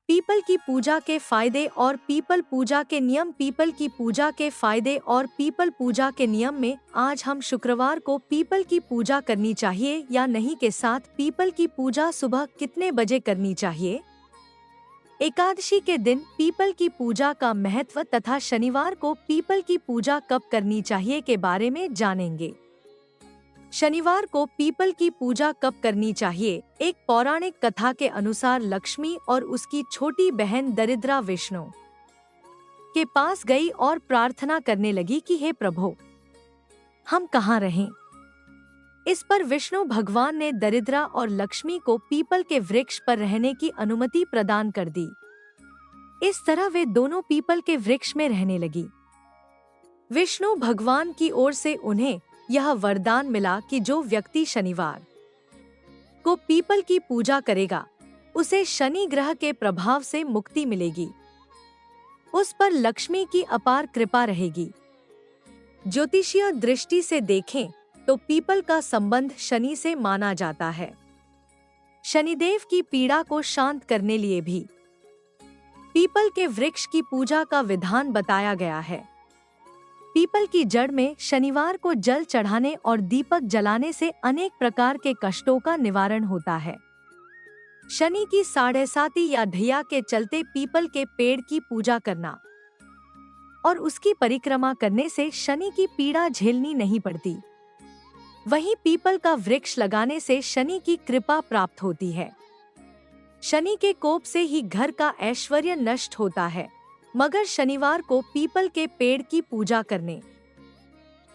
People की पूजा के फायदे और पीपल पूजा के नियम। पीपल की पूजा के फायदे और पीपल पूजा के नियम में आज हम शुक्रवार को पीपल की पूजा करनी चाहिए या नहीं के साथ पीपल की पूजा सुबह कितने बजे करनी चाहिए, एकादशी के दिन पीपल की पूजा का महत्व तथा शनिवार को पीपल की पूजा कब करनी चाहिए के बारे में जानेंगे। शनिवार को पीपल की पूजा कब करनी चाहिए। एक पौराणिक कथा के अनुसार लक्ष्मी और उसकी छोटी बहन दरिद्रा विष्णु के पास गई और प्रार्थना करने लगी कि हे प्रभु, हम कहाँ रहें। इस पर विष्णु भगवान ने दरिद्रा और लक्ष्मी को पीपल के वृक्ष पर रहने की अनुमति प्रदान कर दी। इस तरह वे दोनों पीपल के वृक्ष में रहने लगी। विष्णु भगवान की ओर से उन्हें यह वरदान मिला कि जो व्यक्ति शनिवार को पीपल की पूजा करेगा उसे शनि ग्रह के प्रभाव से मुक्ति मिलेगी, उस पर लक्ष्मी की अपार कृपा रहेगी। ज्योतिषीय दृष्टि से देखें तो पीपल का संबंध शनि से माना जाता है। शनिदेव की पीड़ा को शांत करने लिए भी पीपल के वृक्ष की पूजा का विधान बताया गया है। पीपल की जड़ में शनिवार को जल चढ़ाने और दीपक जलाने से अनेक प्रकार के कष्टों का निवारण होता है। शनि की 7.5 या ढैया के चलते पीपल के पेड़ की पूजा करना और उसकी परिक्रमा करने से शनि की पीड़ा झेलनी नहीं पड़ती। वहीं पीपल का वृक्ष लगाने से शनि की कृपा प्राप्त होती है। शनि के कोप से ही घर का ऐश्वर्य नष्ट होता है, मगर शनिवार को पीपल के पेड़ की पूजा करने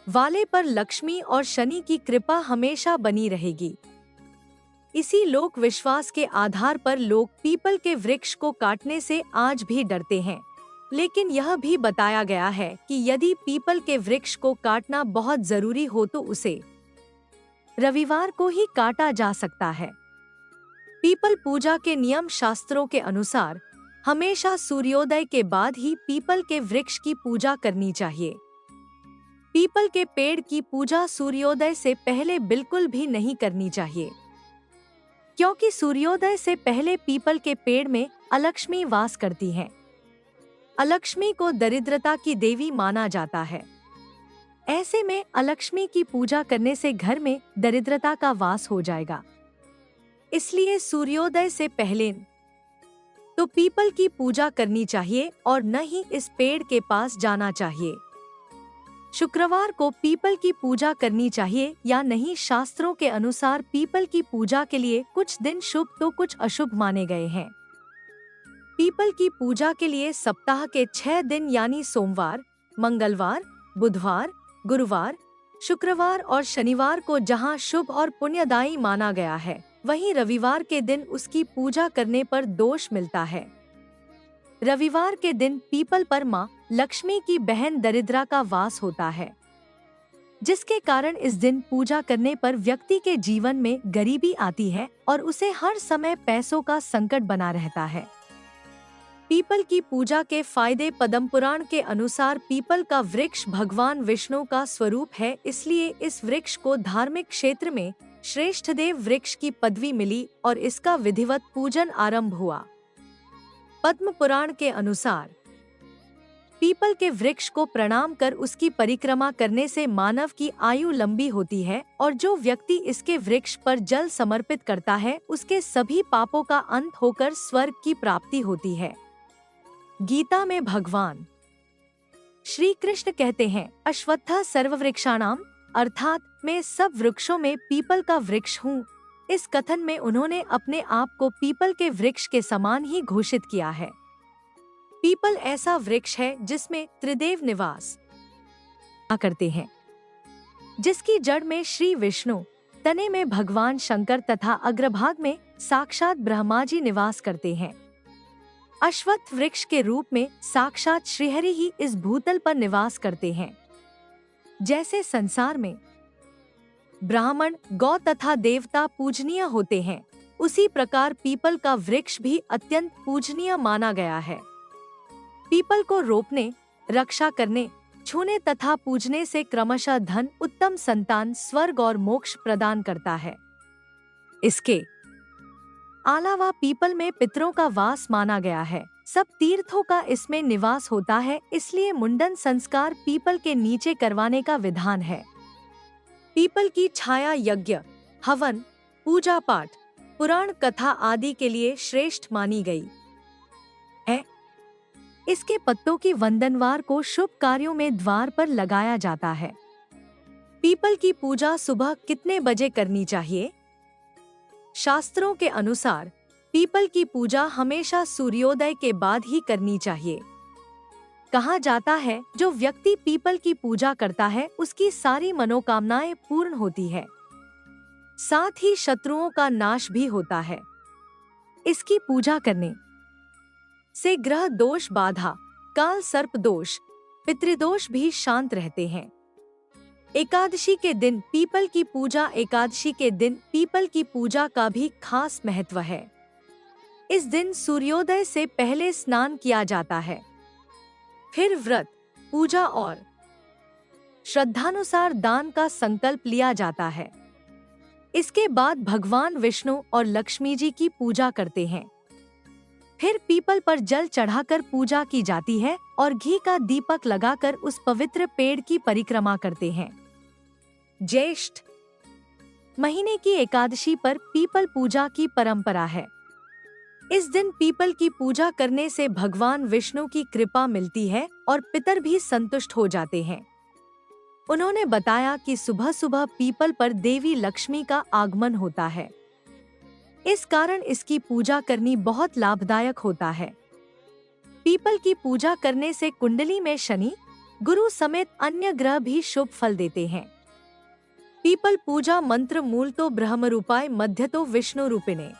वाले पर लक्ष्मी और शनि की कृपा हमेशा बनी रहेगी। इसी लोक विश्वास के आधार पर लोग पीपल के वृक्ष को काटने से आज भी डरते हैं, लेकिन यह भी बताया गया है कि यदि पीपल के वृक्ष को काटना बहुत जरूरी हो तो उसे रविवार को ही काटा जा सकता है। पीपल पूजा के नियम शास्त्रों के अनुसार हमेशा सूर्योदय के बाद ही पीपल के वृक्ष की पूजा करनी चाहिए। पीपल के पेड़ की पूजा सूर्योदय से पहले बिल्कुल भी नहीं करनी चाहिए, क्योंकि सूर्योदय से पहले पीपल के पेड़ में अलक्ष्मी वास करती हैं। अलक्ष्मी को दरिद्रता की देवी माना जाता है। ऐसे में अलक्ष्मी की पूजा करने से घर में दरिद्रता का वास हो जाएगा। इसलिए सूर्योदय से पहले तो पीपल की पूजा करनी चाहिए और न ही इस पेड़ के पास जाना चाहिए। शुक्रवार को पीपल की पूजा करनी चाहिए या नहीं। शास्त्रों के अनुसार पीपल की पूजा के लिए कुछ दिन शुभ तो कुछ अशुभ माने गए हैं। पीपल की पूजा के लिए सप्ताह के 6 दिन यानी सोमवार, मंगलवार, बुधवार, गुरुवार, शुक्रवार और शनिवार को जहां शुभ और पुण्यदायी माना गया है, वहीं रविवार के दिन उसकी पूजा करने पर दोष मिलता है। रविवार के दिन पीपल पर मां लक्ष्मी की बहन दरिद्रा का वास होता है, जिसके कारण इस दिन पूजा करने पर व्यक्ति के जीवन में गरीबी आती है और उसे हर समय पैसों का संकट बना रहता है। पीपल की पूजा के फायदे। पद्म पुराण के अनुसार पीपल का वृक्ष भगवान विष्णु का स्वरूप है, इसलिए इस वृक्ष को धार्मिक क्षेत्र में श्रेष्ठ देव वृक्ष की पदवी मिली और इसका विधिवत पूजन आरंभ हुआ। पद्म पुराण के अनुसार पीपल के वृक्ष को प्रणाम कर उसकी परिक्रमा करने से मानव की आयु लंबी होती है और जो व्यक्ति इसके वृक्ष पर जल समर्पित करता है उसके सभी पापों का अंत होकर स्वर्ग की प्राप्ति होती है। गीता में भगवान श्री कृष्ण कहते हैं, अश्वत्थः सर्ववृक्षाणाम, अर्थात मैं सब वृक्षों में पीपल का वृक्ष हूँ। इस कथन में उन्होंने अपने आप को पीपल के वृक्ष के समान ही घोषित किया है। पीपल ऐसा वृक्ष है जिसमें त्रिदेव निवास करते हैं, जिसकी जड़ में श्री विष्णु, तने में भगवान शंकर तथा अग्रभाग में साक्षात ब्रह्मा जी निवास करते हैं। अश्वत्थ वृक्ष के रूप में साक्षात श्रीहरि ही इस भूतल पर निवास करते हैं। जैसे संसार में ब्राह्मण, गौ तथा देवता पूजनीय होते हैं, उसी प्रकार पीपल का वृक्ष भी अत्यंत पूजनीय माना गया है। पीपल को रोपने, रक्षा करने, छूने तथा पूजने से क्रमशः धन, उत्तम संतान, स्वर्ग और मोक्ष प्रदान करता है। इसके अलावा पीपल में पितरों का वास माना गया है। सब तीर्थों का इसमें निवास होता है, इसलिए मुंडन संस्कार पीपल के नीचे करवाने का विधान है। पीपल की छाया यज्ञ, हवन, पूजा पाठ, पुराण कथा आदि के लिए श्रेष्ठ मानी गई है। इसके पत्तों की वंदनवार को शुभ कार्यों में द्वार पर लगाया जाता है। पीपल की पूजा सुबह कितने बजे करनी चाहिए? शास्त्रों के अनुसार पीपल की पूजा हमेशा सूर्योदय के बाद ही करनी चाहिए। कहा जाता है जो व्यक्ति पीपल की पूजा करता है उसकी सारी मनोकामनाएं पूर्ण होती है, साथ ही शत्रुओं का नाश भी होता है। इसकी पूजा करने से ग्रह दोष बाधा, काल सर्प दोष, पितृदोष भी शांत रहते हैं। एकादशी के दिन पीपल की पूजा, एकादशी के दिन पीपल की पूजा का भी खास महत्व है। इस दिन सूर्योदय से पहले स्नान किया जाता है, फिर व्रत, पूजा और श्रद्धानुसार दान का संकल्प लिया जाता है। इसके बाद भगवान विष्णु और लक्ष्मी जी की पूजा करते हैं। फिर पीपल पर जल चढ़ाकर पूजा की जाती है और घी का दीपक लगाकर उस पवित्र पेड़ की परिक्रमा करते हैं। ज्येष्ठ महीने की एकादशी पर पीपल पूजा की परंपरा है। इस दिन पीपल की पूजा करने से भगवान विष्णु की कृपा मिलती है और पितर भी संतुष्ट हो जाते हैं। उन्होंने बताया कि सुबह सुबह पीपल पर देवी लक्ष्मी का आगमन होता है, इस कारण इसकी पूजा करनी बहुत लाभदायक होता है। पीपल की पूजा करने से कुंडली में शनि, गुरु समेत अन्य ग्रह भी शुभ फल देते हैं। पीपल पूजा मंत्र मूल तो ब्रह्म रूपाय, मध्य तो विष्णु रूपिणे,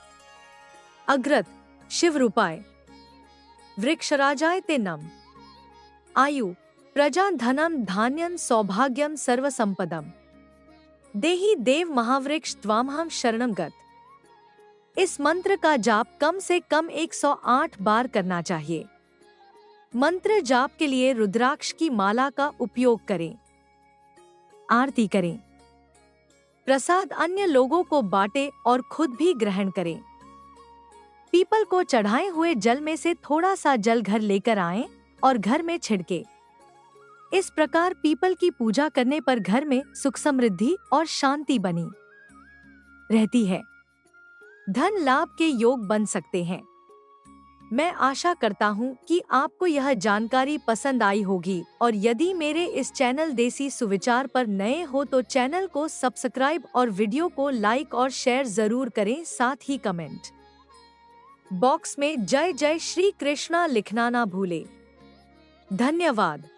अग्रत शिव रूपाय, वृक्षराजाय ते नम, आयु प्रजा धनम धान्यं सौभाग्यम सर्व संपदम, देहि देव महावृक्ष त्वामहं शरणं गत। इस मंत्र का जाप कम से कम 108 बार करना चाहिए। मंत्र जाप के लिए रुद्राक्ष की माला का उपयोग करें। आरती करें, प्रसाद अन्य लोगों को बांटें और खुद भी ग्रहण करें। पीपल को चढ़ाए हुए जल में से थोड़ा सा जल घर लेकर आएं और घर में छिड़के। इस प्रकार पीपल की पूजा करने पर घर में सुख समृद्धि और शांति बनी रहती है। धन लाभ के योग बन सकते हैं। मैं आशा करता हूँ कि आपको यह जानकारी पसंद आई होगी और यदि मेरे इस चैनल देसी सुविचार पर नए हो तो चैनल को सब्सक्राइब और वीडियो को लाइक और शेयर जरूर करें। साथ ही कमेंट बॉक्स में जय जय श्री कृष्णा लिखना ना भूले। धन्यवाद।